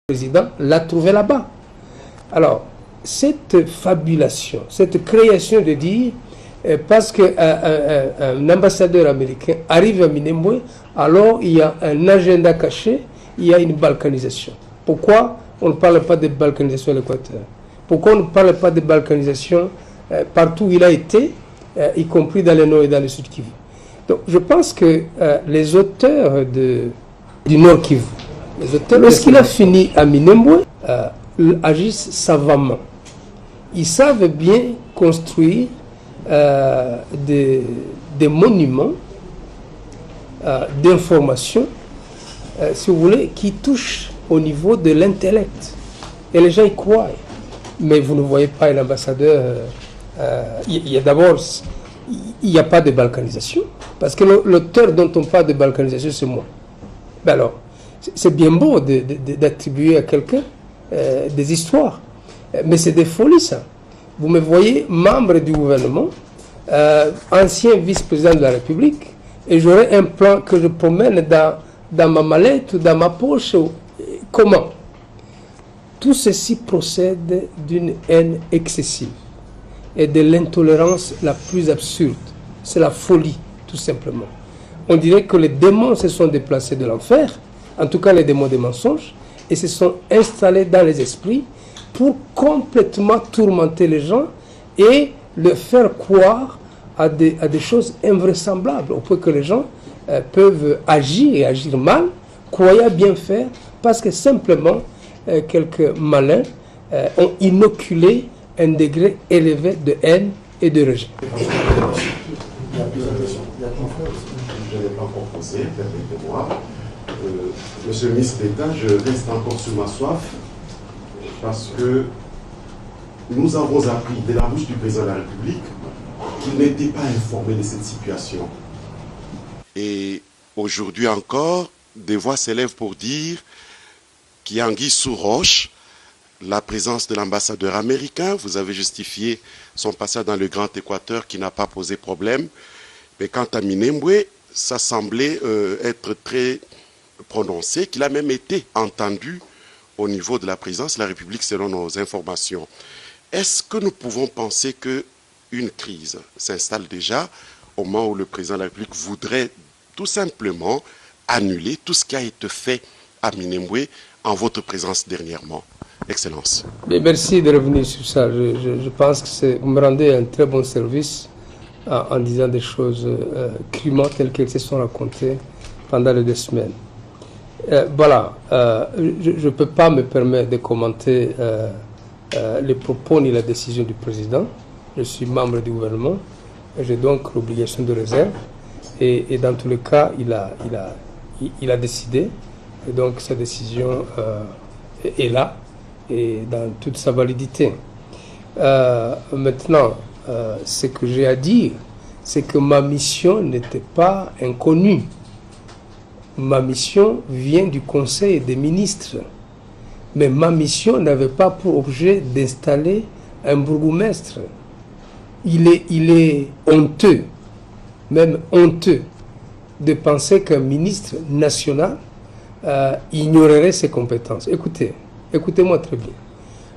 président l'a trouvé là-bas. Alors, cette fabulation, cette création de dire, parce qu'un ambassadeur américain arrive à Minembwe, alors il y a un agenda caché, il y a une balkanisation. Pourquoi on ne parle pas de balkanisation à l'Équateur? Pourquoi on ne parle pas de balkanisation partout où il a été, y compris dans le Nord et dans le Sud Kivu? Donc, je pense que les auteurs du Nord Kivu, lorsqu'il a fini à Minembwe, agissent savamment. Ils savent bien construire des monuments d'information, si vous voulez, qui touchent au niveau de l'intellect. Et les gens y croient. Mais vous ne voyez pas un ambassadeur. Il y a d'abord, il n'y a pas de balkanisation. Parce que l'auteur dont on parle de balkanisation, c'est moi. Ben alors, c'est bien beau d'attribuer à quelqu'un des histoires. Mais c'est des folies, ça. Vous me voyez membre du gouvernement, ancien vice-président de la République, et j'aurai un plan que je promène dans ma mallette ou dans ma poche. Comment? Tout ceci procède d'une haine excessive et de l'intolérance la plus absurde. C'est la folie, tout simplement. On dirait que les démons se sont déplacés de l'enfer, en tout cas les démons des mensonges, et se sont installés dans les esprits pour complètement tourmenter les gens et leur faire croire à des choses invraisemblables, au point que les gens peuvent agir et agir mal, croyant bien faire, parce que simplement quelques malins ont inoculé un degré élevé de haine et de rejet. Je n'ai pas encore posé, permettez-moi. Monsieur le ministre d'État, je reste encore sur ma soif parce que nous avons appris de la bouche du président de la République qu'il n'était pas informé de cette situation. Et aujourd'hui encore, des voix s'élèvent pour dire qu'il y a anguille sous roche, la présence de l'ambassadeur américain. Vous avez justifié son passage dans le Grand Équateur qui n'a pas posé problème. Mais quant à Minembwe, ça semblait être très prononcé, qu'il a même été entendu au niveau de la présidence de la République selon nos informations. Est-ce que nous pouvons penser qu'une crise s'installe déjà au moment où le président de la République voudrait tout simplement annuler tout ce qui a été fait à Minembwe en votre présence dernièrement? Excellence. Mais merci de revenir sur ça. Je pense que vous me rendez un très bon service en disant des choses crûment telles qu'elles se sont racontées pendant les 2 semaines. Voilà, je ne peux pas me permettre de commenter les propos ni la décision du président. Je suis membre du gouvernement, j'ai donc l'obligation de réserve. Et dans tous les cas, il a décidé. Et donc sa décision est là et dans toute sa validité. Maintenant, ce que j'ai à dire, c'est que ma mission n'était pas inconnue. Ma mission vient du Conseil des ministres. Mais ma mission n'avait pas pour objet d'installer un bourgmestre. Il est honteux, même honteux, de penser qu'un ministre national ignorerait ses compétences. Écoutez-moi très bien.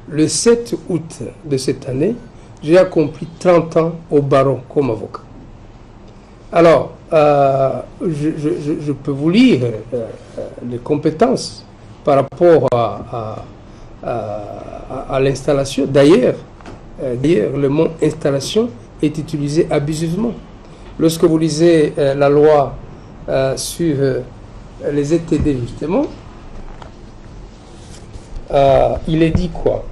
Le 7 août de cette année, j'ai accompli 30 ans au barreau comme avocat. Alors, je peux vous lire les compétences par rapport à l'installation. D'ailleurs, le mot installation est utilisé abusivement. Lorsque vous lisez la loi sur les ETD, justement, il est dit quoi?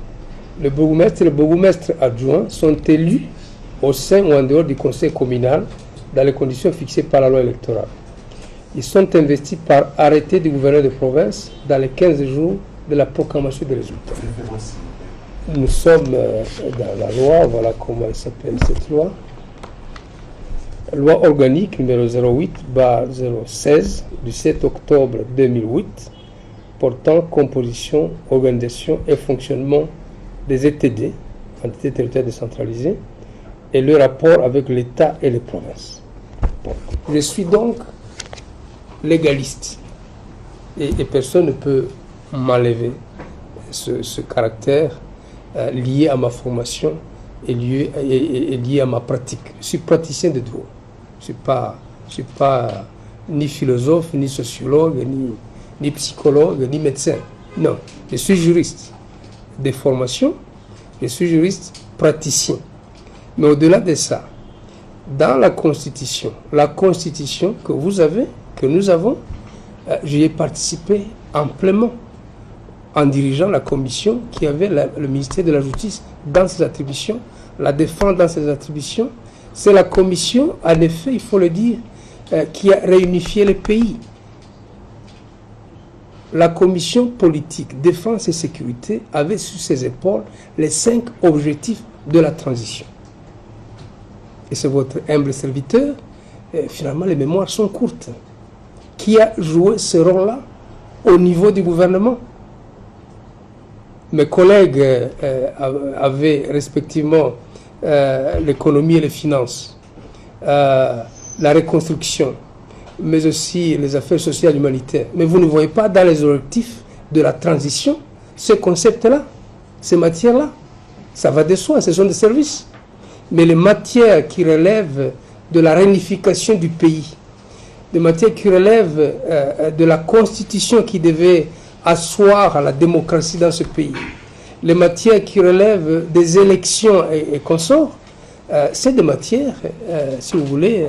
Le bourgmestre et le bourgmestre adjoint sont élus au sein ou en dehors du conseil communal dans les conditions fixées par la loi électorale. Ils sont investis par arrêté du gouverneur de province dans les 15 jours de la proclamation des résultats. Nous sommes dans la loi, voilà comment elle s'appelle cette loi. Loi organique numéro 08/016 du 7 octobre 2008 portant composition, organisation et fonctionnement des ETD, entités territoriales décentralisées, et le rapport avec l'État et les provinces. Bon. Je suis donc légaliste et personne ne peut m'enlever ce caractère lié à ma formation et lié à ma pratique. Je suis praticien de droit. Je ne suis pas ni philosophe, ni sociologue, ni psychologue, ni médecin. Non, je suis juriste de formation, je suis juriste praticien. Mais au-delà de ça, dans la Constitution que vous avez, que nous avons, j'y ai participé amplement en dirigeant la commission qui avait le ministère de la Justice dans ses attributions, la défense dans ses attributions. C'est la commission, en effet, il faut le dire, qui a réunifié le pays. La commission politique, défense et sécurité avait sur ses épaules les 5 objectifs de la transition. Et c'est votre humble serviteur, finalement les mémoires sont courtes, qui a joué ce rôle-là au niveau du gouvernement. Mes collègues avaient respectivement l'économie et les finances, la reconstruction, mais aussi les affaires sociales et humanitaires. Mais vous ne voyez pas dans les objectifs de la transition ce concept-là, ces matières-là. Ça va de soi, ce sont des services. Mais les matières qui relèvent de la réunification du pays, des matières qui relèvent de la constitution qui devait asseoir la démocratie dans ce pays, les matières qui relèvent des élections et consorts, c'est des matières, si vous voulez,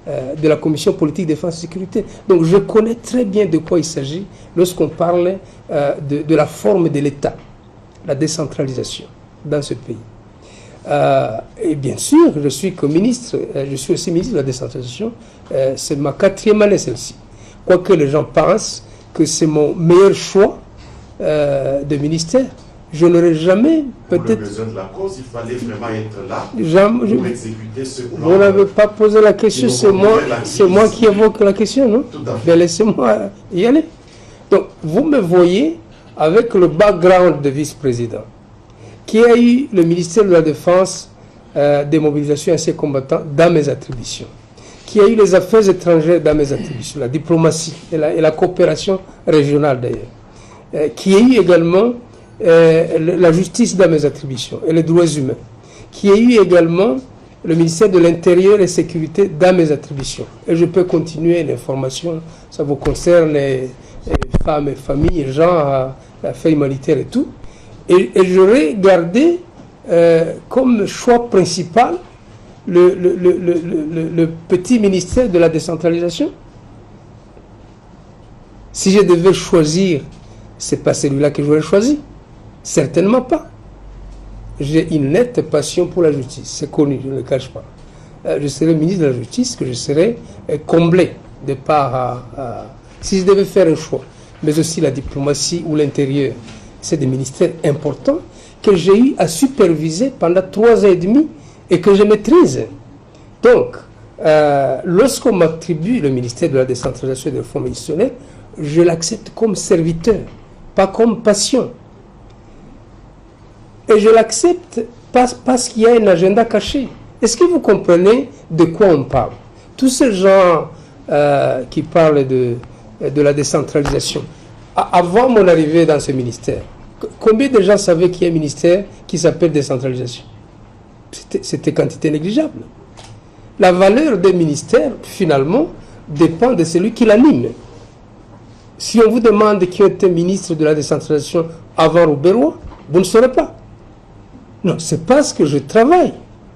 de la commission politique défense et sécurité. Donc je connais très bien de quoi il s'agit lorsqu'on parle de la forme de l'État, la décentralisation dans ce pays. Et bien sûr, je suis comme ministre, je suis aussi ministre de la décentralisation, c'est ma 4e année celle-ci. Quoique les gens pensent que c'est mon meilleur choix de ministère, je n'aurais jamais peut-être... Pour le besoin de la cause, il fallait vraiment être là pour exécuter ce plan. Vous n'avez pas posé la question, c'est moi qui évoque la question, non? Tout à fait. Ben, laissez-moi y aller. Donc, vous me voyez avec le background de vice-président, qui a eu le ministère de la Défense, des mobilisations et anciens combattants dans mes attributions, qui a eu les affaires étrangères dans mes attributions, la diplomatie et la coopération régionale d'ailleurs, qui a eu également la justice dans mes attributions et les droits humains, qui a eu également le ministère de l'Intérieur et Sécurité dans mes attributions. Et je peux continuer l'information, ça vous concerne les femmes et familles, les gens, affaires humanitaires et tout. Et j'aurais gardé comme choix principal le petit ministère de la décentralisation. Si je devais choisir, ce n'est pas celui-là que j'aurais choisi. Certainement pas. J'ai une nette passion pour la justice, c'est connu, je ne le cache pas. Je serai ministre de la Justice, que je serai comblé de part à... Si je devais faire un choix, mais aussi la diplomatie ou l'intérieur, c'est des ministères importants que j'ai eu à superviser pendant 3 ans et demi et que je maîtrise. Donc, lorsqu'on m'attribue le ministère de la décentralisation et des réformes institutionnelles, je l'accepte comme serviteur, pas comme passion. Et je l'accepte parce qu'il y a un agenda caché. Est-ce que vous comprenez de quoi on parle? Tous ces gens qui parlent de la décentralisation, avant mon arrivée dans ce ministère, combien de gens savaient qu'il y a un ministère qui s'appelle décentralisation? C'était quantité négligeable. La valeur des ministères, finalement, dépend de celui qui l'anime. Si on vous demande qui était ministre de la décentralisation avant Rouberois, vous ne saurez pas. Non, c'est parce que je travaille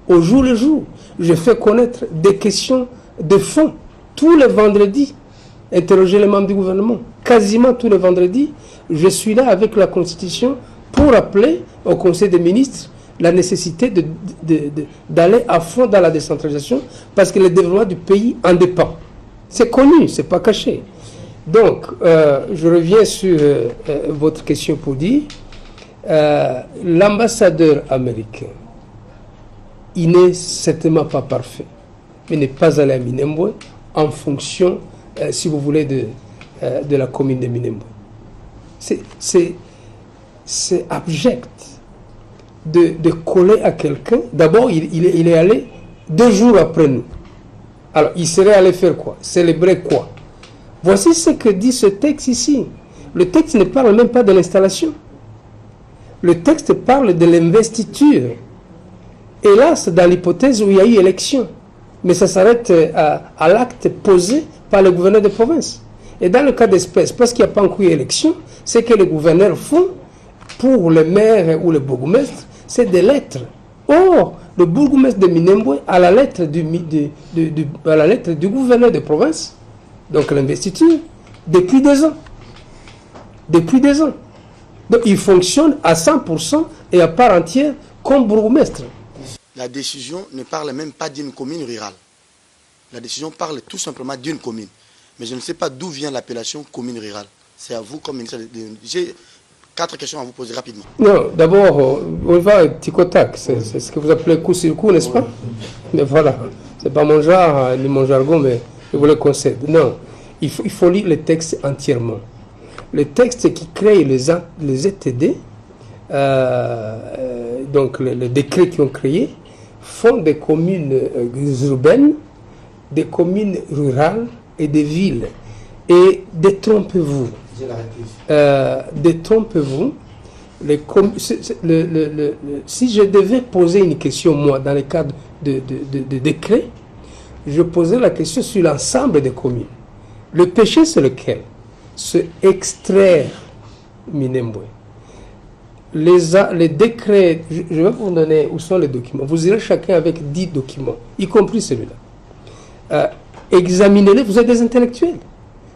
au jour le jour. Je fais connaître des questions de fond tous les vendredis. Interroger les membres du gouvernement. Quasiment tous les vendredis, je suis là avec la Constitution pour rappeler au Conseil des ministres la nécessité d'aller à fond dans la décentralisation parce que le développement du pays en dépend. C'est connu, c'est pas caché. Donc, je reviens sur votre question pour dire l'ambassadeur américain, il n'est certainement pas parfait, mais n'est pas allé à Minembwe en fonction, si vous voulez, de la commune de Minembwe. C'est abject de coller à quelqu'un. D'abord, il est allé 2 jours après nous. Alors, il serait allé faire quoi? Célébrer quoi? Voici ce que dit ce texte ici. Le texte ne parle même pas de l'installation. Le texte parle de l'investiture. Et là, c'est dans l'hypothèse où il y a eu élection. Mais ça s'arrête à l'acte posé par le gouverneur de province. Et dans le cas d'espèce, parce qu'il n'y a pas encore eu élection, c'est que les gouverneurs font pour le maire ou le bourgmestre, c'est des lettres. Or, le bourgmestre de Minembwe a la lettre du gouverneur de province, donc l'investiture, depuis 2 ans. Depuis 2 ans. Donc il fonctionne à 100% et à part entière comme bourgmestre. La décision ne parle même pas d'une commune rurale. La décision parle tout simplement d'une commune. Mais je ne sais pas d'où vient l'appellation commune rurale. C'est à vous comme ministre. J'ai 4 questions à vous poser rapidement. Non, d'abord, on va tic au tac. C'est ce que vous appelez coup sur coup, n'est-ce pas? Mais voilà, c'est pas mon genre ni mon jargon, mais je vous le concède. Non, il faut lire le texte entièrement. Le texte qui crée les ETD, donc les décrets qui ont créé, font des communes urbaines, des communes rurales et des villes. Et détrompez-vous. Détrompez-vous. Si je devais poser une question, moi, dans le cadre de décret, je posais la question sur l'ensemble des communes. Le péché, c'est lequel? Se extraire Minembwe. Les décrets, je vais vous donner où sont les documents. Vous irez chacun avec 10 documents, y compris celui-là. Examinez-les, vous êtes des intellectuels.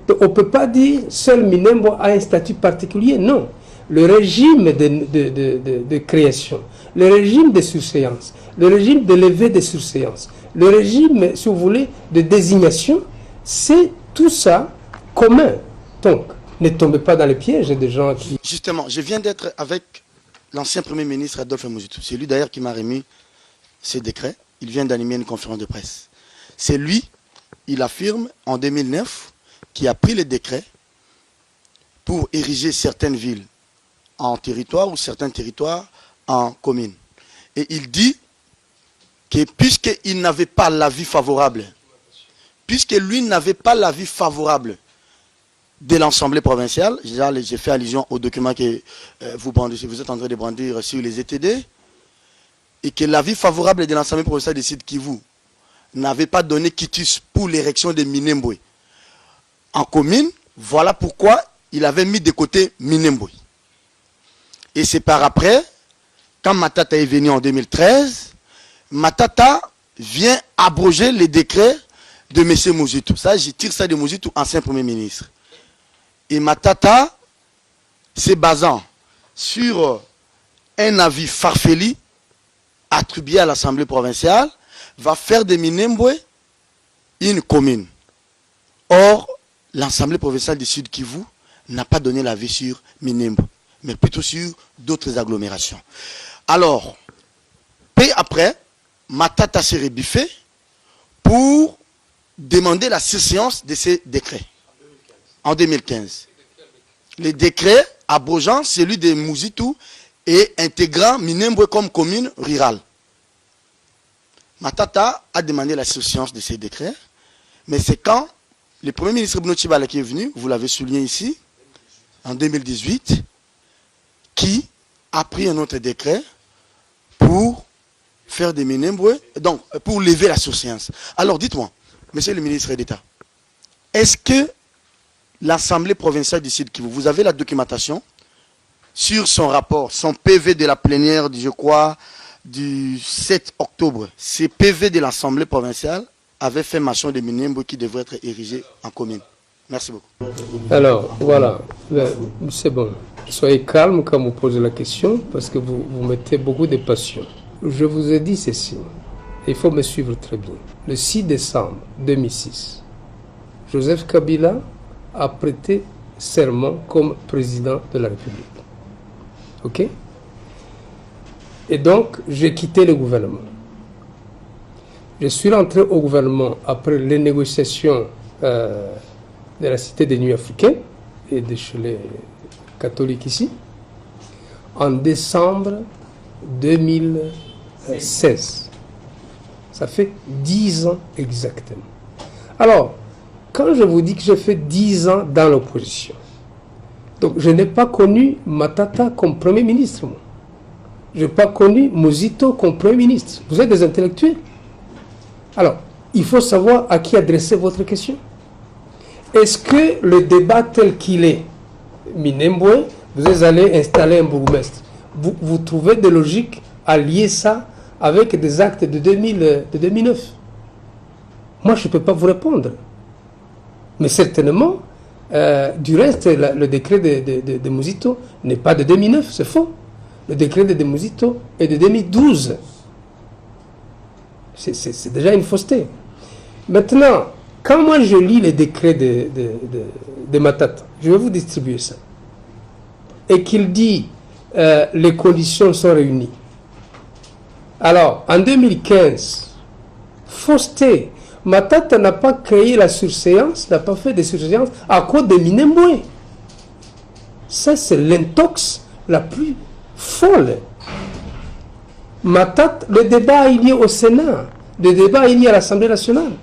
Donc, on ne peut pas dire seul Minembwe a un statut particulier, non. Le régime de création, le régime de surséance, le régime de levée de surséance, le régime, si vous voulez, de désignation, c'est tout ça commun. Donc, ne tombez pas dans les pièges des gens qui... Justement, je viens d'être avec l'ancien Premier ministre Adolphe Muzito. C'est lui d'ailleurs qui m'a remis ces décrets. Il vient d'animer une conférence de presse. C'est lui, il affirme, en 2009, qui a pris les décrets pour ériger certaines villes en territoire ou certains territoires en communes. Et il dit que puisqu'il n'avait pas l'avis favorable, puisque lui n'avait pas l'avis favorable de l'Assemblée provinciale, j'ai fait allusion au document que vous êtes en train de brandir sur les ETD, et que l'avis favorable de l'Assemblée provinciale de Sud Kivu n'avait pas donné quitus pour l'érection de Minembwe en commune, voilà pourquoi il avait mis de côté Minembwe. Et c'est par après, quand Matata est venu en 2013, Matata vient abroger les décrets de M. Muzito. Ça, je tire ça de Muzito, ancien Premier ministre. Et Matata, se basant sur un avis farfelu attribué à l'Assemblée provinciale, va faire de Minembwe une commune. Or, l'Assemblée provinciale du Sud Kivu n'a pas donné l'avis sur Minembwe, mais plutôt sur d'autres agglomérations. Alors, peu après, Matata s'est rebiffé pour demander la surséance de ces décrets. En 2015. Les décrets abrogeant celui de Muzito et intégrant Minembwe comme commune rurale. Matata a demandé la surséance de ces décrets, mais c'est quand le Premier ministre Bruno Tshibala qui est venu, vous l'avez souligné ici, en 2018, qui a pris un autre décret pour faire des Minembwe, donc pour lever la surséance. Alors dites-moi, monsieur le ministre d'État, est-ce que l'Assemblée provinciale du Sud Kivu, vous avez la documentation sur son rapport, son PV de la plénière, je crois, du 7 octobre. Ces PV de l'Assemblée provinciale avaient fait mention de Minembwe qui devrait être érigé en commune. Merci beaucoup. Alors, voilà, c'est bon. Soyez calme quand vous posez la question, parce que vous mettez beaucoup de passion. Je vous ai dit ceci, il faut me suivre très bien. Le 6 décembre 2006, Joseph Kabila a prêté serment comme président de la République. Ok? Et donc, j'ai quitté le gouvernement. Je suis rentré au gouvernement après les négociations de la Cité des Nuits africaines et de chez les catholiques ici, en décembre 2016. Ça fait 10 ans exactement. Alors, quand je vous dis que j'ai fait 10 ans dans l'opposition, donc je n'ai pas connu Matata comme Premier ministre, moi. Je n'ai pas connu Muzito comme Premier ministre. Vous êtes des intellectuels. Alors, il faut savoir à qui adresser votre question. Est-ce que le débat tel qu'il est, Minembwe, vous allez installer un bourgmestre, vous trouvez de logique à lier ça avec des actes de 2009? Moi, je ne peux pas vous répondre. Mais certainement, du reste, le décret de Muzito n'est pas de 2009, c'est faux. Le décret de Muzito est de 2012. C'est déjà une fausseté. Maintenant, quand moi je lis les décrets de Matata, je vais vous distribuer ça, et qu'il dit les conditions sont réunies. Alors, en 2015, fausseté. Matata n'a pas créé la surséance, n'a pas fait de surséance à cause de Minembwe. Ça, c'est l'intox la plus folle. Matata, le débat il y a au Sénat, le débat il y a à l'Assemblée nationale.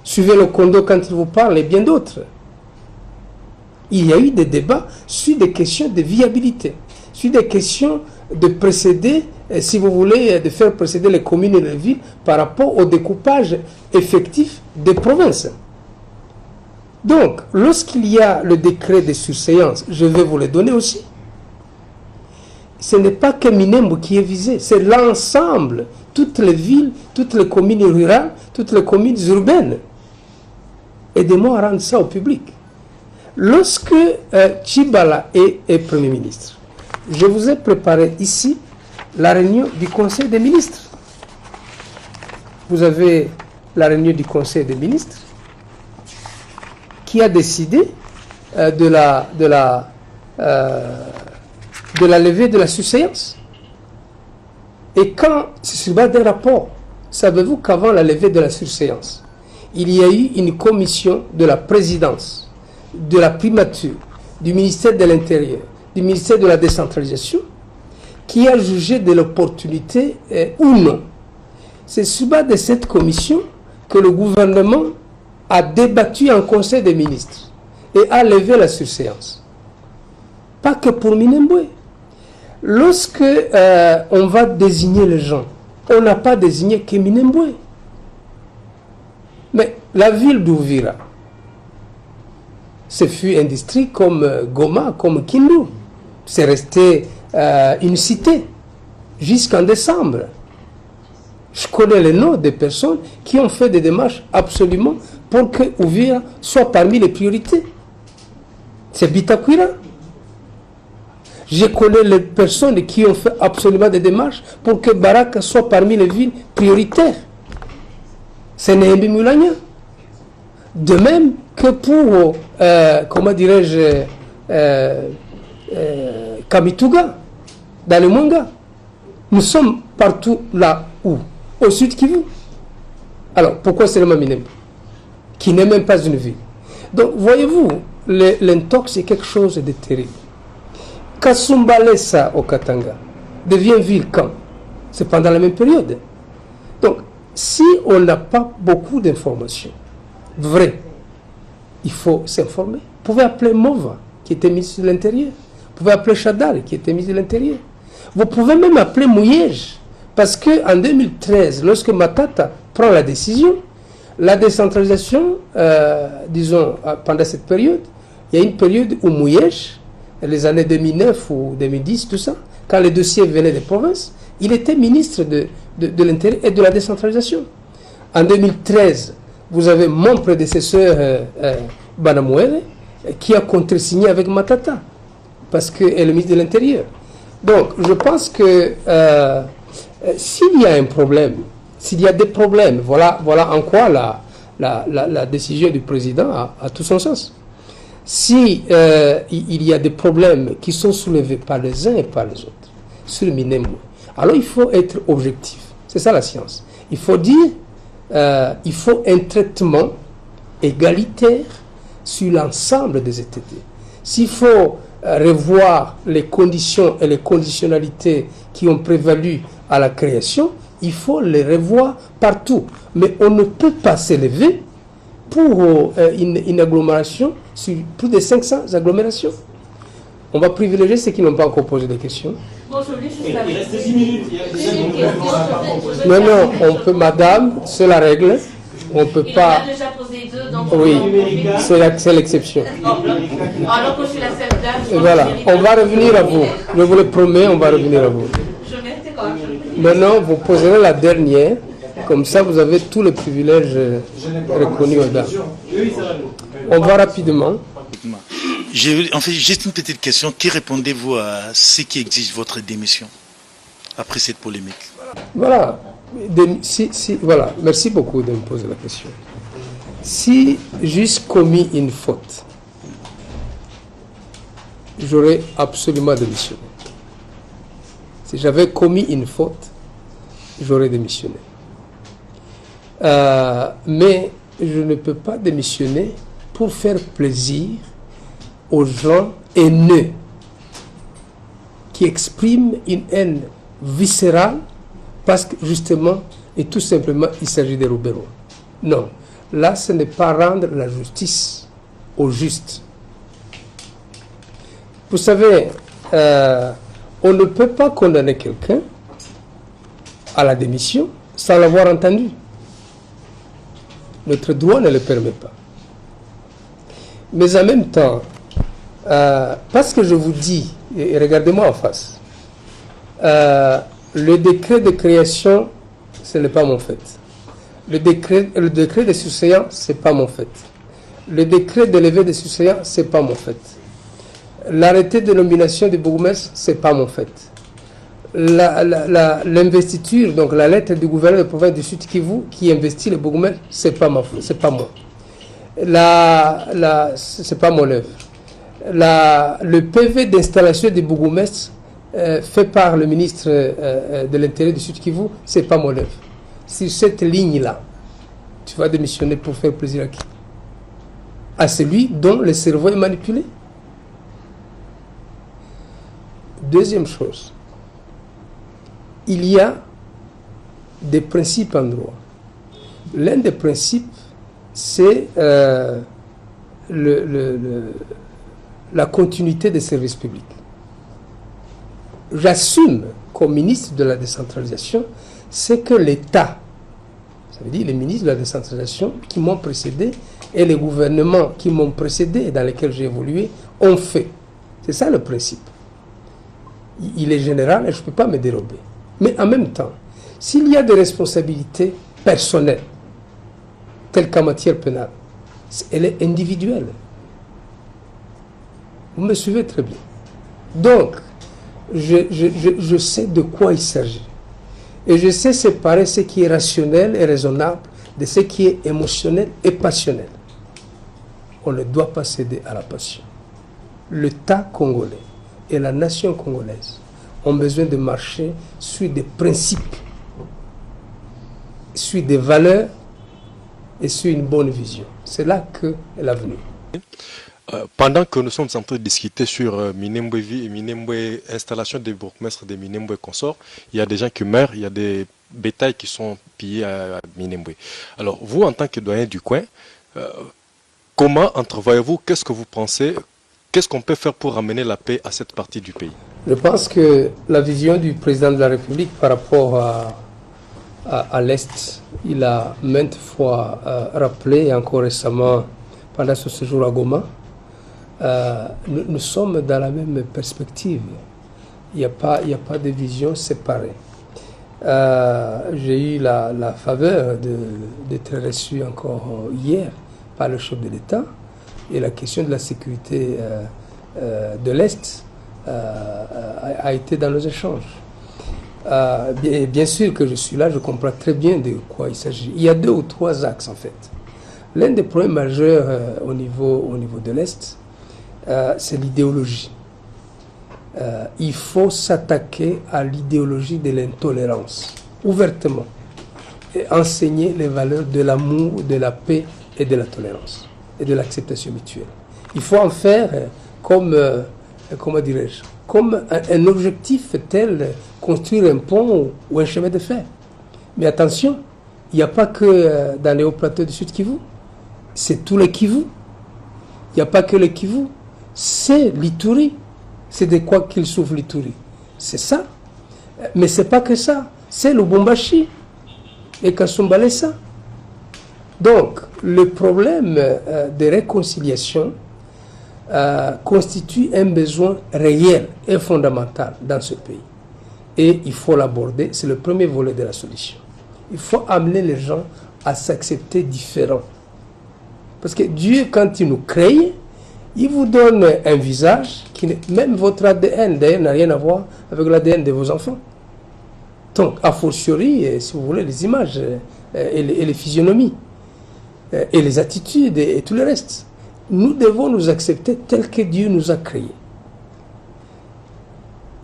Suivez le Kondo quand il vous parle et bien d'autres. Il y a eu des débats sur des questions de viabilité, sur des questions de précéder, si vous voulez, de faire précéder les communes et les villes par rapport au découpage effectif des provinces. Donc, lorsqu'il y a le décret de surséance, je vais vous le donner aussi. Ce n'est pas que Minembwe qui est visé, c'est l'ensemble, toutes les villes, toutes les communes rurales, toutes les communes urbaines. Aidez-moi à rendre ça au public. Lorsque Tshibala est Premier ministre, je vous ai préparé ici la réunion du Conseil des ministres. Vous avez la réunion du Conseil des ministres qui a décidé de la levée de la surséance. Et quand, c'est sur base d'un rapport, savez-vous qu'avant la levée de la surséance, il y a eu une commission de la présidence, de la primature, du ministère de l'Intérieur, du ministère de la décentralisation, qui a jugé de l'opportunité ou non. C'est sur base de cette commission que le gouvernement a débattu en Conseil des ministres et a levé la surséance. Pas que pour Minembwe. Lorsque on va désigner les gens, on n'a pas désigné que Minembwe. Mais la ville d'Uvira, ce fut un district comme Goma, comme Kindu. C'est resté une cité jusqu'en décembre. Je connais les noms des personnes qui ont fait des démarches absolument pour que Uvira soit parmi les priorités. C'est Bitakwira. Je connais les personnes qui ont fait absolument des démarches pour que Baraka soit parmi les villes prioritaires. C'est Nehembi Mulanya. De même que pour, comment dirais-je, Kamituga, dans le Mwanga. Nous sommes partout là où? Au sud Kivu. Alors, pourquoi seulement Minembwe, qui n'est même pas une ville? Donc, voyez-vous, l'intox est quelque chose de terrible. Kasumbalesa au Katanga devient ville quand? C'est pendant la même période. Donc, si on n'a pas beaucoup d'informations vraies, il faut s'informer. Vous pouvez appeler Mova, qui était ministre de l'Intérieur. Vous pouvez appeler Chadal, qui était ministre de l'Intérieur. Vous pouvez même appeler Mouyej, parce qu'en 2013, lorsque Matata prend la décision, la décentralisation, disons, pendant cette période, il y a une période où Mouyej, les années 2009 ou 2010, tout ça, quand les dossiers venaient des provinces, il était ministre de l'Intérieur et de la décentralisation. En 2013, vous avez mon prédécesseur, Banamouere, qui a contresigné avec Matata, parce qu'elle est ministre de l'Intérieur. Donc, je pense que s'il y a un problème, s'il y a des problèmes, voilà en quoi la décision du président a tout son sens. Si il y a des problèmes qui sont soulevés par les uns et par les autres sur le Minembwe, alors il faut être objectif. C'est ça la science. Il faut dire, il faut un traitement égalitaire sur l'ensemble des ETD. S'il faut revoir les conditions et les conditionnalités qui ont prévalu à la création, il faut les revoir partout. Mais on ne peut pas s'élever pour une agglomération sur plus de 500 agglomérations. On va privilégier ceux qui n'ont pas encore posé des questions. Il reste 10 minutes. Non, non, on peut, madame, c'est la règle. On ne peut pas. Il a déjà posé deux, donc Oui, c'est l'exception. alors que je suis la seule dame. Et voilà, on va revenir à vous. Je vous le promets, on va revenir à vous. Je mérite quand même. Maintenant, vous poserez la dernière. Comme ça, vous avez tous les privilèges reconnus aux dames. On va rapidement. En fait, juste une petite question. Qui répondez-vous à ce qui exige votre démission après cette polémique? Voilà. Voilà. Merci beaucoup de me poser la question. Si j'ai commis une faute, j'aurais absolument démissionné. Si j'avais commis une faute, j'aurais démissionné. Mais je ne peux pas démissionner pour faire plaisir aux gens haineux qui expriment une haine viscérale parce que justement et tout simplement il s'agit des Rouberois. Non, là ce n'est pas rendre la justice au juste. Vous savez, on ne peut pas condamner quelqu'un à la démission sans l'avoir entendu. Notre droit ne le permet pas. Mais en même temps, parce que je vous dis, et regardez-moi en face, le décret de création, ce n'est pas mon fait. Le décret de surseillant, ce n'est pas mon fait. Le décret de levée des surseillants, ce n'est pas mon fait. L'arrêté de nomination du bourgmestre, ce n'est pas mon fait. L'investiture, donc la lettre du gouverneur de province du Sud Kivu qui investit le bourgmestre, c'est pas moi. C'est pas mon œuvre. Le PV d'installation du bourgmestre fait par le ministre de l'Intérieur du Sud Kivu, c'est pas mon œuvre. Sur cette ligne-là, tu vas démissionner pour faire plaisir à qui? À celui dont le cerveau est manipulé. Deuxième chose, il y a des principes en droit. L'un des principes, c'est la continuité des services publics. J'assume, comme ministre de la décentralisation, c'est que l'État, ça veut dire les ministres de la décentralisation qui m'ont précédé et les gouvernements qui m'ont précédé et dans lesquels j'ai évolué, ont fait. C'est ça le principe. Il est général et je ne peux pas me dérober. Mais en même temps, s'il y a des responsabilités personnelles, telles qu'en matière pénale, elle est individuelle. Vous me suivez très bien. Donc, je sais de quoi il s'agit. Et je sais séparer ce qui est rationnel et raisonnable de ce qui est émotionnel et passionnel. On ne doit pas céder à la passion. L'État congolais et la nation congolaise ont besoin de marcher sur des principes, sur des valeurs et sur une bonne vision. C'est là qu'est l'avenir. Pendant que nous sommes en train de discuter sur Minembwe vie et Minembwe installation des bourgmestres de Minembwe consorts, il y a des gens qui meurent, il y a des bétails qui sont pillés à Minembwe. Alors vous, en tant que doyen du coin, comment entrevoyez-vous, qu'est-ce que vous pensez, qu'est-ce qu'on peut faire pour ramener la paix à cette partie du pays? Je pense que la vision du président de la République par rapport à l'Est, il a maintes fois rappelé, et encore récemment pendant ce séjour à Goma, nous sommes dans la même perspective. Il n'y a pas de vision séparée. J'ai eu la faveur d'être reçu encore hier par le chef de l'État et la question de la sécurité de l'Est a été dans nos échanges. Bien sûr que je suis là, je comprends très bien de quoi il s'agit. Il y a 2 ou 3 axes en fait. L'un des problèmes majeurs au niveau de l'Est, c'est l'idéologie. Il faut s'attaquer à l'idéologie de l'intolérance, ouvertement, et enseigner les valeurs de l'amour, de la paix et de la tolérance, et de l'acceptation mutuelle. Il faut en faire comme, comment dirais-je, comme un objectif tel construire un pont ou un chemin de fer. Mais attention, il n'y a pas que dans les hauts plateaux du Sud Kivu, c'est tout le Kivu. Il n'y a pas que le Kivu, c'est l'Ituri. C'est de quoi qu'il souffre l'Ituri. C'est ça. Mais ce n'est pas que ça. C'est Lubumbashi et Kasumba Lessa. Donc, le problème de réconciliation constitue un besoin réel et fondamental dans ce pays. Et il faut l'aborder. C'est le premier volet de la solution. Il faut amener les gens à s'accepter différents. Parce que Dieu, quand il nous crée, il vous donne un visage qui, même votre ADN, d'ailleurs, n'a rien à voir avec l'ADN de vos enfants. Donc, a fortiori, si vous voulez, les images et les physionomies, et les attitudes et tout le reste. Nous devons nous accepter tels que Dieu nous a créés.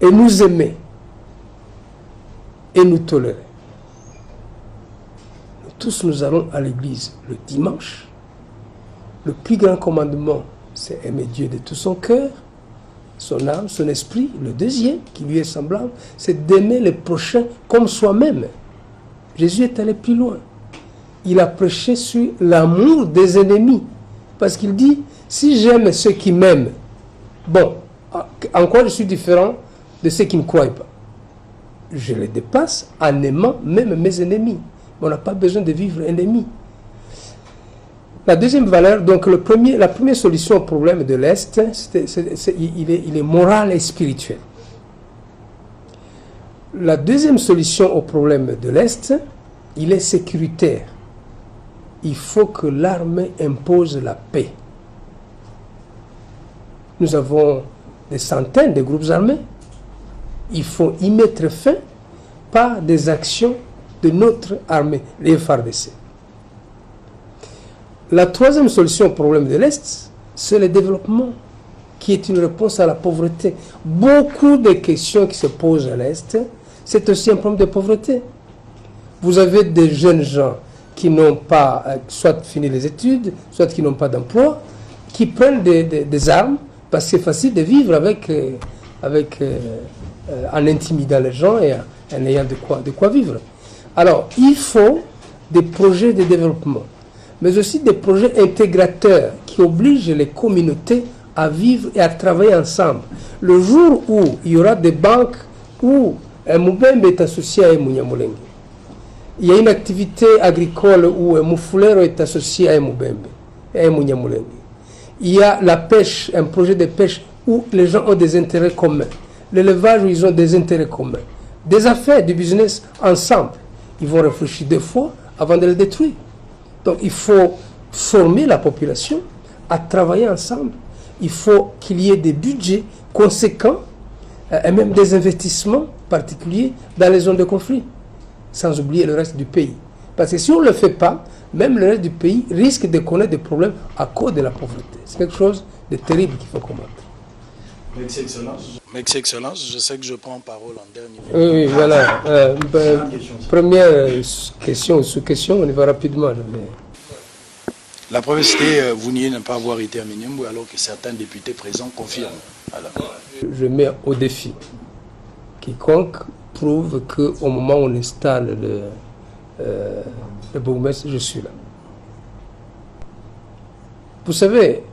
Et nous aimer. Et nous tolérer. Nous tous, nous allons à l'église le dimanche. Le plus grand commandement, c'est aimer Dieu de tout son cœur, son âme, son esprit. Le deuxième, qui lui est semblable, c'est d'aimer le prochain comme soi-même. Jésus est allé plus loin. Il a prêché sur l'amour des ennemis. Parce qu'il dit, si j'aime ceux qui m'aiment, bon, encore je suis différent de ceux qui ne croient pas. Je les dépasse en aimant même mes ennemis. Mais on n'a pas besoin de vivre ennemis. La deuxième valeur, donc la première solution au problème de l'Est, il est moral et spirituel. La deuxième solution au problème de l'Est, il est sécuritaire. Il faut que l'armée impose la paix. Nous avons des centaines de groupes armés. Il faut y mettre fin par des actions de notre armée, les FARDC. La troisième solution au problème de l'Est, c'est le développement, qui est une réponse à la pauvreté. Beaucoup de questions qui se posent à l'Est, c'est aussi un problème de pauvreté. Vous avez des jeunes gens qui n'ont pas, soit fini les études, soit qui n'ont pas d'emploi, qui prennent des armes, parce que c'est facile de vivre en intimidant les gens et en ayant de quoi vivre. Alors, il faut des projets de développement, mais aussi des projets intégrateurs qui obligent les communautés à vivre et à travailler ensemble. Le jour où il y aura des banques où un Mubembe est associé à un Munyamulenge, il y a une activité agricole où un Mufulero est associé à un Mubembe et un Munyamulenge. Il y a la pêche, un projet de pêche où les gens ont des intérêts communs. L'élevage où ils ont des intérêts communs. Des affaires, du business ensemble. Ils vont réfléchir deux fois avant de le détruire. Donc il faut former la population à travailler ensemble. Il faut qu'il y ait des budgets conséquents et même des investissements particuliers dans les zones de conflit, sans oublier le reste du pays. Parce que si on ne le fait pas, même le reste du pays risque de connaître des problèmes à cause de la pauvreté. C'est quelque chose de terrible qu'il faut combattre. Merci Excellence, je sais que je prends parole en dernier. Oui, voilà. Première question ou sous-question, on y va rapidement. La première, c'était vous niez ne pas avoir été à Minembwe alors que certains députés présents confirment. Alors. Je mets au défi quiconque prouve qu'au moment où on installe le bourgmestre, je suis là. Vous savez,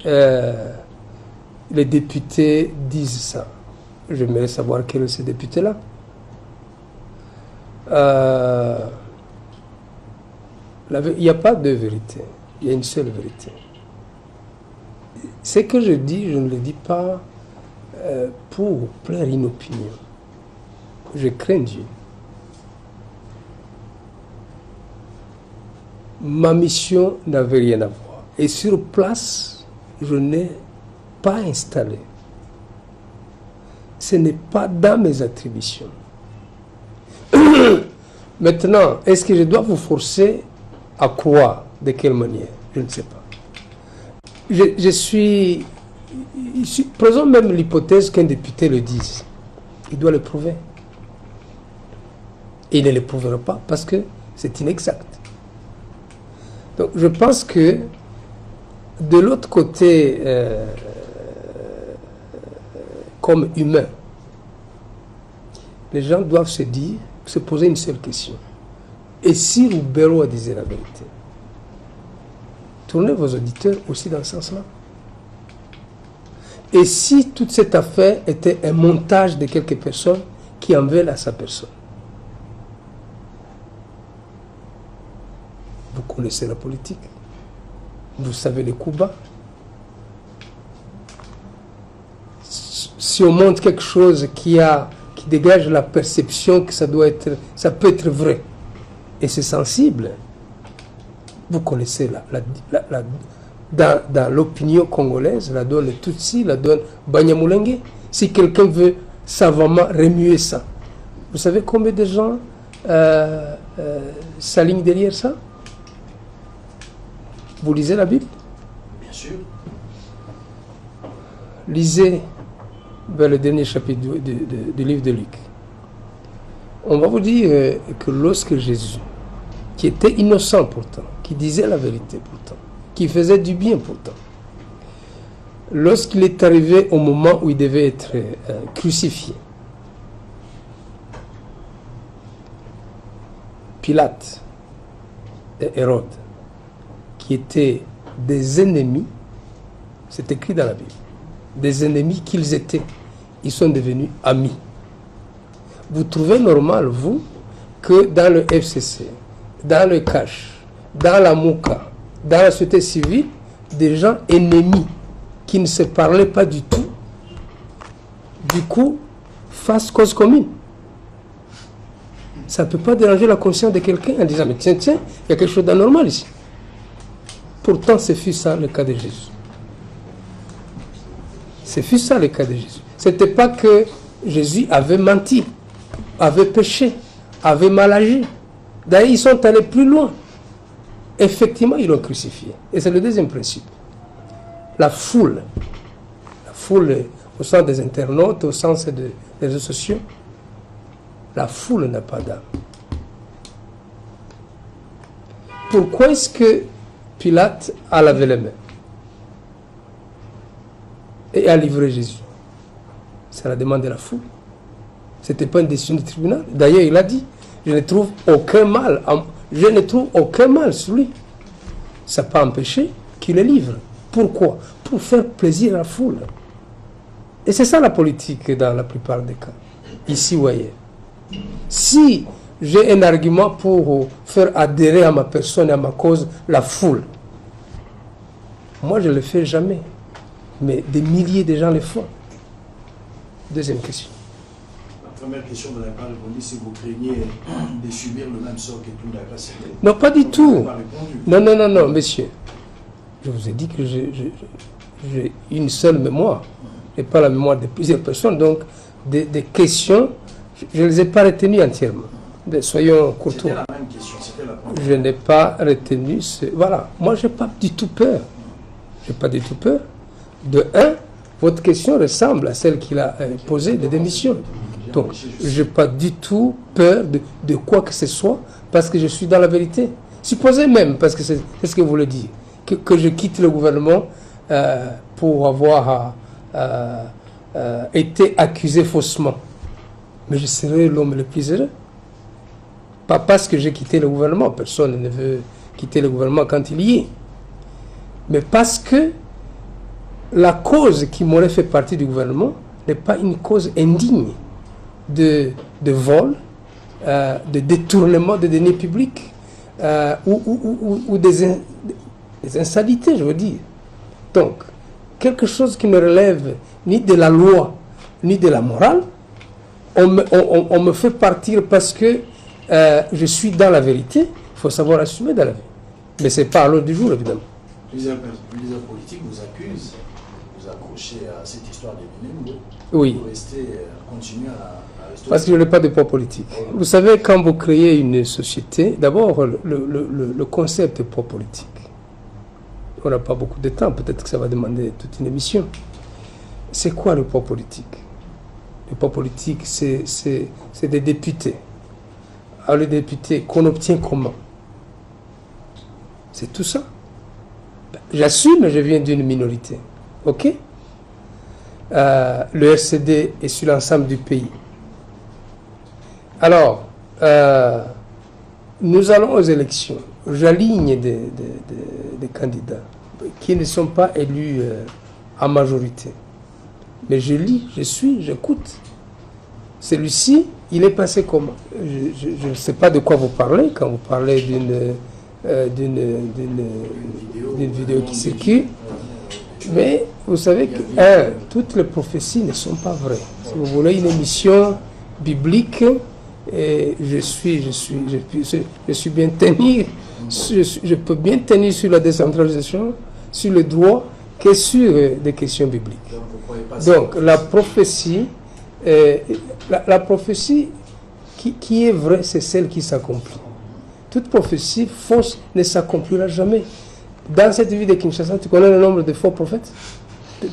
les députés disent ça. J'aimerais savoir quel est ce député-là. Il n'y a pas de vérité. Il y a une seule vérité. Ce que je dis, je ne le dis pas pour plaire une opinion. Je crains Dieu. Ma mission n'avait rien à voir. Et sur place, je n'ai pas installé. Ce n'est pas dans mes attributions. Maintenant, est-ce que je dois vous forcer à croire? De quelle manière? Je ne sais pas. Je suis... Prenons même l'hypothèse qu'un député le dise. Il doit le prouver. Et il ne le prouvera pas parce que c'est inexact. Donc je pense que de l'autre côté, comme humain, les gens doivent se poser une seule question. Et si Lubero disait la vérité? Tournez vos auditeurs aussi dans ce sens-là. Et si toute cette affaire était un montage de quelques personnes qui en veulent à sa personne. Vous connaissez la politique, vous savez les coups bas. Si on montre quelque chose qui dégage la perception que ça peut être vrai, et c'est sensible, vous connaissez dans l'opinion congolaise, la donne Tutsi, la donne Banyamulenge. Si quelqu'un veut savamment remuer ça, vous savez combien de gens s'alignent derrière ça? Vous lisez la Bible? Bien sûr. Lisez le dernier chapitre du livre de Luc. On va vous dire que lorsque Jésus, qui était innocent pourtant, qui disait la vérité pourtant, qui faisait du bien pourtant, lorsqu'il est arrivé au moment où il devait être crucifié, Pilate et Hérode, qui étaient des ennemis, c'est écrit dans la Bible, des ennemis qu'ils étaient, ils sont devenus amis. Vous trouvez normal, vous, que dans le FCC, dans le CACH, dans la MOUCA, dans la société civile, des gens ennemis qui ne se parlaient pas du tout, du coup, fassent cause commune. Ça ne peut pas déranger la conscience de quelqu'un en disant, mais tiens, il y a quelque chose d'anormal ici. Pourtant, ce fut ça le cas de Jésus. Ce fut ça le cas de Jésus. Ce n'était pas que Jésus avait menti, avait péché, avait mal agi. D'ailleurs, ils sont allés plus loin. Effectivement, ils l'ont crucifié. Et c'est le deuxième principe. La foule au sens des internautes, au sens des réseaux sociaux, la foule n'a pas d'âme. Pourquoi est-ce que Pilate a lavé les mains et a livré Jésus? C'est la demande de la foule. Ce n'était pas une décision du tribunal. D'ailleurs, il a dit, je ne trouve aucun mal sur lui. Ça n'a pas empêché qu'il le livre. Pourquoi? Pour faire plaisir à la foule. Et c'est ça la politique dans la plupart des cas, ici ou ailleurs. Si j'ai un argument pour faire adhérer à ma personne et à ma cause la foule, moi je ne le fais jamais. Mais des milliers de gens le font. Deuxième question. La première question, vous n'avez pas répondu si vous craignez de subir le même sort que tout la grâce. Non, pas du tout. Non, monsieur. Je vous ai dit que j'ai une seule mémoire, et pas la mémoire de plusieurs personnes. Donc, des questions, je ne les ai pas retenues entièrement. Soyons courtois. C'était la même question, c'était la première. Je n'ai pas retenu ce... Voilà, moi, je n'ai pas du tout peur. Je n'ai pas du tout peur. De un, votre question ressemble à celle qu'il a posée de démission. Donc, je n'ai pas du tout peur de quoi que ce soit, parce que je suis dans la vérité. Supposez même, parce que c'est ce que vous voulez dire, que je quitte le gouvernement pour avoir été accusé faussement. Mais je serai l'homme le plus heureux. Pas parce que j'ai quitté le gouvernement, personne ne veut quitter le gouvernement quand il y est. Mais parce que la cause qui m'aurait fait partie du gouvernement n'est pas une cause indigne de vol, de détournement de deniers publics ou des insanités, je veux dire. Donc, quelque chose qui ne relève ni de la loi, ni de la morale, on me fait partir parce que je suis dans la vérité. Il faut savoir assumer dans la vie. Mais ce n'est pas à l'ordre du jour, évidemment. Plusieurs politiques vous accusent, vous accrochez à cette histoire des Minembwe. Oui. Vous restez, continuez à rester... Parce que je n'ai pas de poids politique. Vous savez, quand vous créez une société, d'abord, le concept de poids politique. On n'a pas beaucoup de temps, peut-être que ça va demander toute une émission. C'est quoi le poids politique? Le poids politique, c'est des députés. Alors les députés, qu'on obtient comment? C'est tout ça. J'assume, je viens d'une minorité. OK? Le RCD est sur l'ensemble du pays. Alors, nous allons aux élections. J'aligne des candidats qui ne sont pas élus en majorité. Mais je lis, je suis, j'écoute. Celui-ci Il est passé comment? Je ne sais pas de quoi vous parlez quand vous parlez d'une vidéo qui circule. Mais vous savez que, toutes les prophéties ne sont pas vraies. Si vous voulez une émission biblique, et je suis bien tenir, je peux bien tenir sur la décentralisation, sur le droit, que sur des questions bibliques. Donc la prophétie, la prophétie qui est vraie, c'est celle qui s'accomplit. Toute prophétie fausse ne s'accomplira jamais. Dans cette vie de Kinshasa, tu connais le nombre de faux prophètes?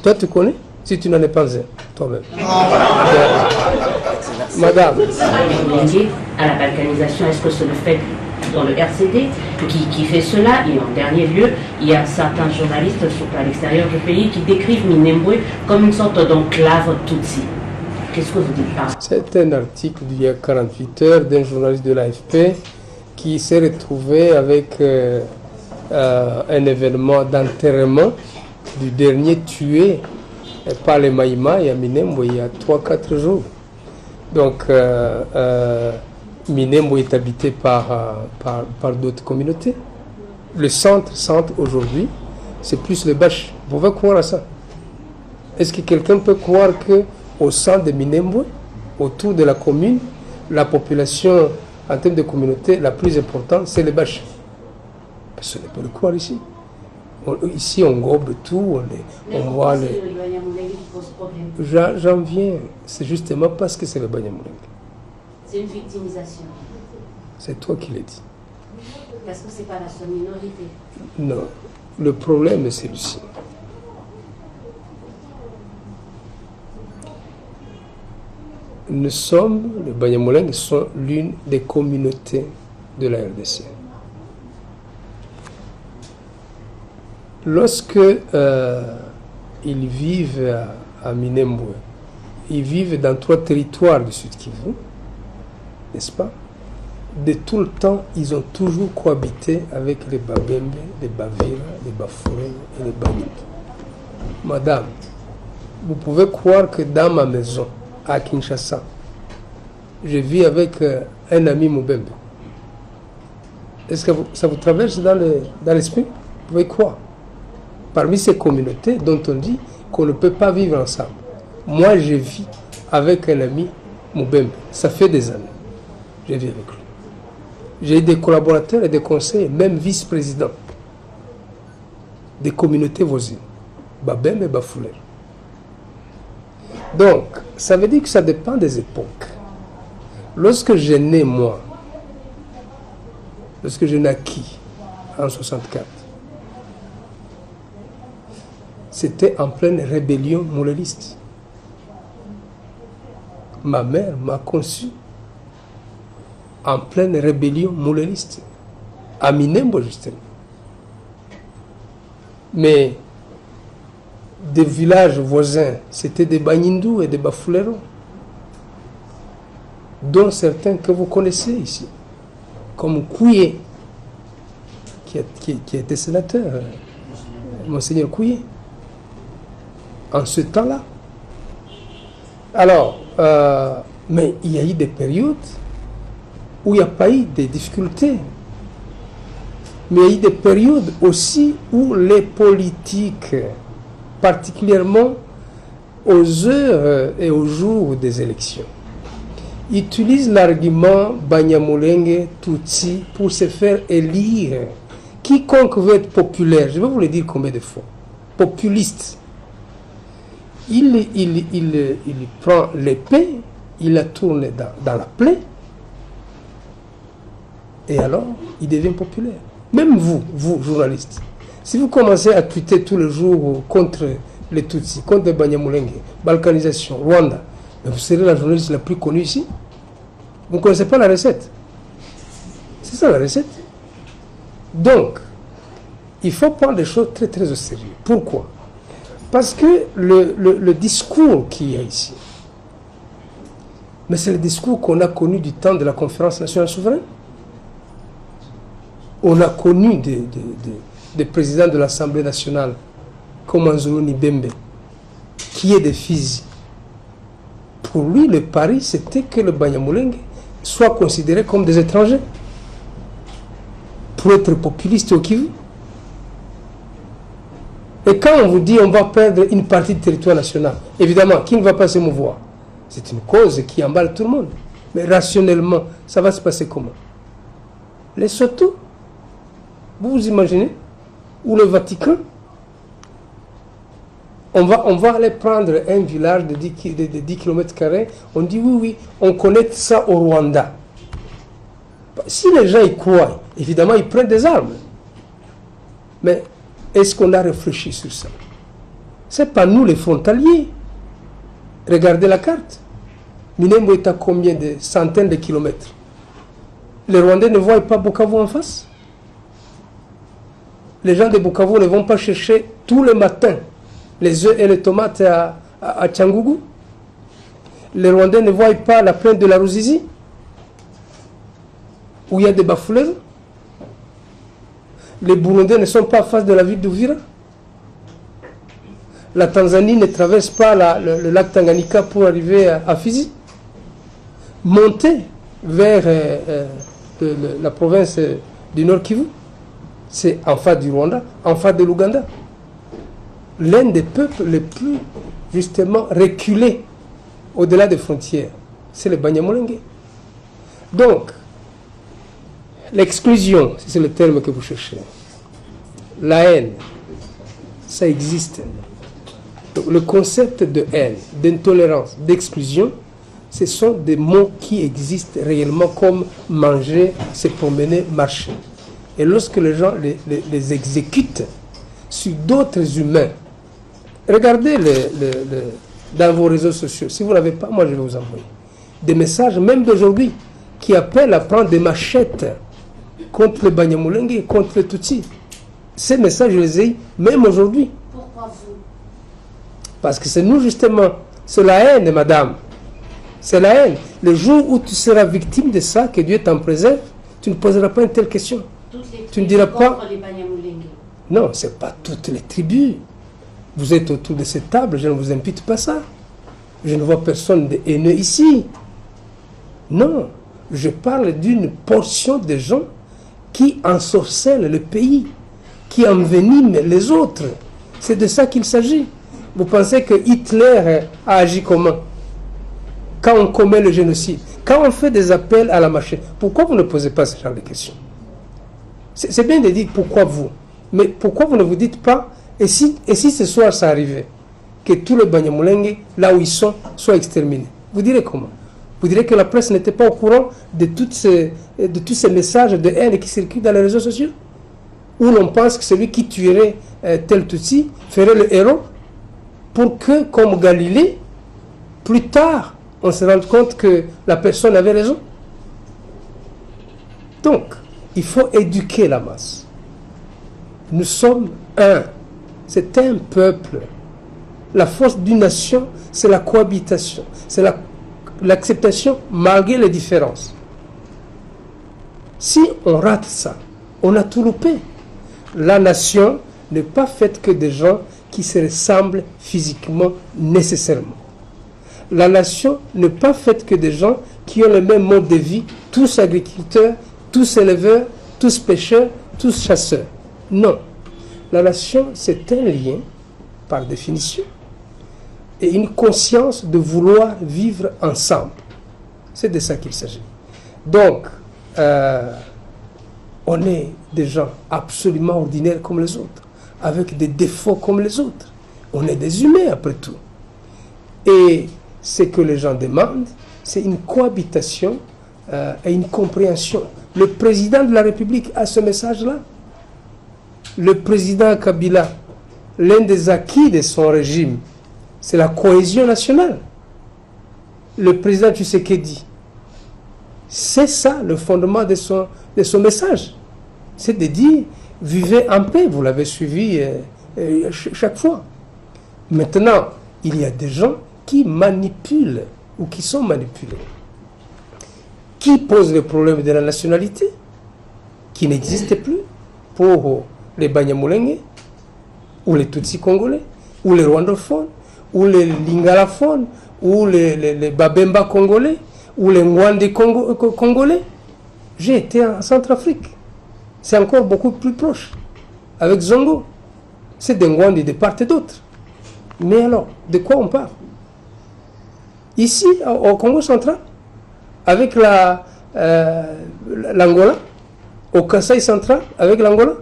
Toi, tu connais? Si tu n'en es pas un, toi-même. Madame. Lié à la balkanisation, est-ce que c'est le fait dans le RCD qui fait cela? Et en dernier lieu, il y a certains journalistes, surtout à l'extérieur du pays, qui décrivent Minembwe comme une sorte d'enclave Tutsi. Qu'est-ce que vous dites par? C'est un article d'il y a 48 heures d'un journaliste de l'AFP qui s'est retrouvé avec un événement d'enterrement du dernier tué par les Maïmaï à Minembwe il y a 3-4 jours. Donc Minembwe est habité par d'autres communautés. Le centre aujourd'hui, c'est plus le Bâche. Vous pouvez croire à ça? Est-ce que quelqu'un peut croire qu'au centre de Minembwe, autour de la commune, la population en termes de communauté la plus importante, c'est le Bâche? Personne ne peut le croire ici. Ici, on gobe tout, on voit les... J'en viens. C'est justement parce que c'est le Banyamulenge. C'est une victimisation. C'est toi qui l'as dit. Parce que ce n'est pas la seule minorité. Non. Le problème est celui-ci. Nous sommes, les Banyamulenge sont l'une des communautés de la RDC. Lorsque ils vivent à Minembwe, ils vivent dans 3 territoires du Sud Kivu, n'est-ce pas? De tout le temps, ils ont toujours cohabité avec les Babembe, les Bavira, les Bafouren et les Banyup. Madame, vous pouvez croire que dans ma maison, à Kinshasa, je vis avec un ami Mubembe. Est-ce que ça vous traverse dans l'esprit? Vous pouvez croire. Parmi ces communautés dont on dit qu'on ne peut pas vivre ensemble. Moi, je vis avec un ami Mubembe. Ça fait des années. Je vis avec lui. J'ai des collaborateurs et des conseillers, même vice-présidents, des communautés voisines. Babembe et Bafouler. Donc, ça veut dire que ça dépend des époques. Lorsque j'ai né, moi, lorsque je naquis en 64, c'était en pleine rébellion mouleliste. Ma mère m'a conçu en pleine rébellion mouleliste, à Minembwe justement. Mais des villages voisins, c'était des Banyindu et des Bafouleros, dont certains que vous connaissez ici, comme Kouye, qui a été sénateur, Monseigneur Kouye, en ce temps-là. Alors, mais il y a eu des périodes où il n'y a pas eu de difficultés. Mais il y a eu des périodes aussi où les politiques, particulièrement aux heures et aux jours des élections, utilisent l'argument Banyamulenge Tutsi pour se faire élire. Quiconque veut être populaire, je vais vous le dire combien de fois, populiste, il prend l'épée, il la tourne dans la plaie, et alors il devient populaire. Même vous, journalistes, si vous commencez à tweeter tous les jours contre les Tutsis, contre les Banyamulenge, balkanisation, Rwanda, vous serez la journaliste la plus connue ici. Vous ne connaissez pas la recette. C'est ça la recette. Donc, il faut prendre les choses très très au sérieux. Pourquoi? Parce que le discours qu'il y a ici, mais c'est le discours qu'on a connu du temps de la conférence nationale souveraine. On a connu des présidents de l'Assemblée nationale comme Anzolo Nibembe, qui est des Fizi, pour lui, le pari, c'était que le Banyamulenge soit considéré comme des étrangers. Pour être populiste au Kivu. Et quand on vous dit on va perdre une partie du territoire national, évidemment, qui ne va pas se mouvoir? C'est une cause qui emballe tout le monde. Mais rationnellement, ça va se passer comment? Les Soto, vous vous imaginez? Ou le Vatican? On va aller prendre un village de 10 km². On dit oui, on connaît ça au Rwanda. Si les gens y croient, évidemment, ils prennent des armes. Mais est-ce qu'on a réfléchi sur ça? Ce n'est pas nous les frontaliers. Regardez la carte. Minembwe est à combien de centaines de kilomètres? Les Rwandais ne voient pas Bukavu en face? Les gens de Bukavu ne vont pas chercher tous les matins les œufs et les tomates à Tchangougou? Les Rwandais ne voient pas la plaine de la Ruzizi, où il y a des bafoulettes? Les Burundais ne sont pas en face de la ville d'Uvira? La Tanzanie ne traverse pas le lac Tanganyika pour arriver à Fizi? Monter vers la province du Nord Kivu, c'est en face du Rwanda, en face de l'Ouganda. L'un des peuples les plus, justement, reculés au-delà des frontières, c'est le Banyamulenge. Donc, l'exclusion, c'est le terme que vous cherchez. La haine, ça existe. Donc, le concept de haine, d'intolérance, d'exclusion, ce sont des mots qui existent réellement, comme manger, se promener, marcher. Et lorsque les gens les exécutent sur d'autres humains, regardez dans vos réseaux sociaux, si vous n'avez pas, moi je vais vous envoyer des messages, même d'aujourd'hui, qui appellent à prendre des machettes contre le Banyamulenge et contre le Tutsi. Ces messages, je les ai même aujourd'hui. Pourquoi vous? Parce que c'est nous justement, c'est la haine, madame. C'est la haine. Le jour où tu seras victime de ça, que Dieu t'en préserve, tu ne poseras pas une telle question. Tu ne diras pas... Non, ce n'est pas toutes les tribus. Vous êtes autour de cette table, je ne vous impute pas ça. Je ne vois personne de haineux ici. Non, je parle d'une portion de gens qui ensorcellent le pays, qui enveniment les autres. C'est de ça qu'il s'agit. Vous pensez que Hitler a agi comment? Quand on commet le génocide, quand on fait des appels à la machette, pourquoi vous ne posez pas ce genre de questions? C'est bien de dire pourquoi vous, mais pourquoi vous ne vous dites pas, et si ce soir ça arrivait, que tous les Banyamulenge, là où ils sont, soient exterminés? Vous direz comment? Vous direz que la presse n'était pas au courant de tous ces messages de haine qui circulent dans les réseaux sociaux? Où l'on pense que celui qui tuerait tel Tutsi ferait le héros, pour que, comme Galilée, plus tard, on se rende compte que la personne avait raison. Donc, il faut éduquer la masse. Nous sommes un. C'est un peuple. La force d'une nation, c'est la cohabitation. C'est l'acceptation malgré les différences. Si on rate ça, on a tout loupé. La nation n'est pas faite que de gens qui se ressemblent physiquement nécessairement. La nation n'est pas faite que de gens qui ont le même mode de vie, tous agriculteurs, tous éleveurs, tous pêcheurs, tous chasseurs. Non. La nation, c'est un lien, par définition, et une conscience de vouloir vivre ensemble. C'est de ça qu'il s'agit. Donc, on est des gens absolument ordinaires comme les autres, avec des défauts comme les autres. On est des humains, après tout. Et ce que les gens demandent, c'est une cohabitation et une compréhension. Le président de la République a ce message-là. Le président Kabila, l'un des acquis de son régime, c'est la cohésion nationale. Le président Tshisekedi, c'est ça le fondement de son message. C'est de dire, vivez en paix. Vous l'avez suivi chaque fois. Maintenant, il y a des gens qui manipulent ou qui sont manipulés, qui posent le problème de la nationalité, qui n'existe plus pour les Banyamulenge, ou les Tutsis congolais, ou les rwandophones, ou les lingalaphones, ou les babemba congolais, ou les ngwandé congolais. J'ai été en Centrafrique. C'est encore beaucoup plus proche. Avec Zongo. C'est des ngwandé de part et d'autre. Mais alors, de quoi on parle? Ici, au Congo central, avec l'Angola, au Kasaï central, avec l'Angola,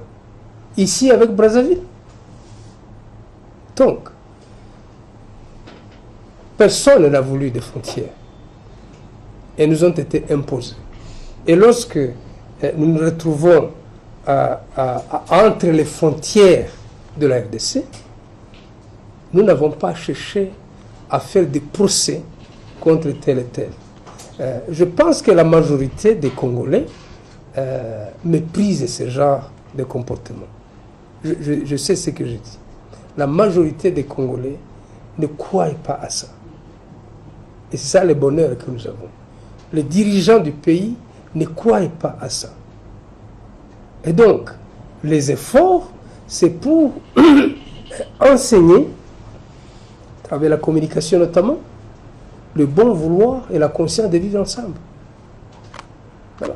ici avec Brazzaville. Donc, personne n'a voulu des frontières. Elles nous ont été imposées. Et lorsque nous nous retrouvons entre les frontières de la RDC, nous n'avons pas cherché à faire des procès contre tel et tel. Je pense que la majorité des Congolais méprisent ce genre de comportement. Je sais ce que je dis. La majorité des Congolais ne croient pas à ça. Et c'est ça le bonheur que nous avons. Les dirigeants du pays ne croient pas à ça. Et donc, les efforts, c'est pour enseigner, à travers la communication notamment, le bon vouloir et la conscience de vivre ensemble. Voilà.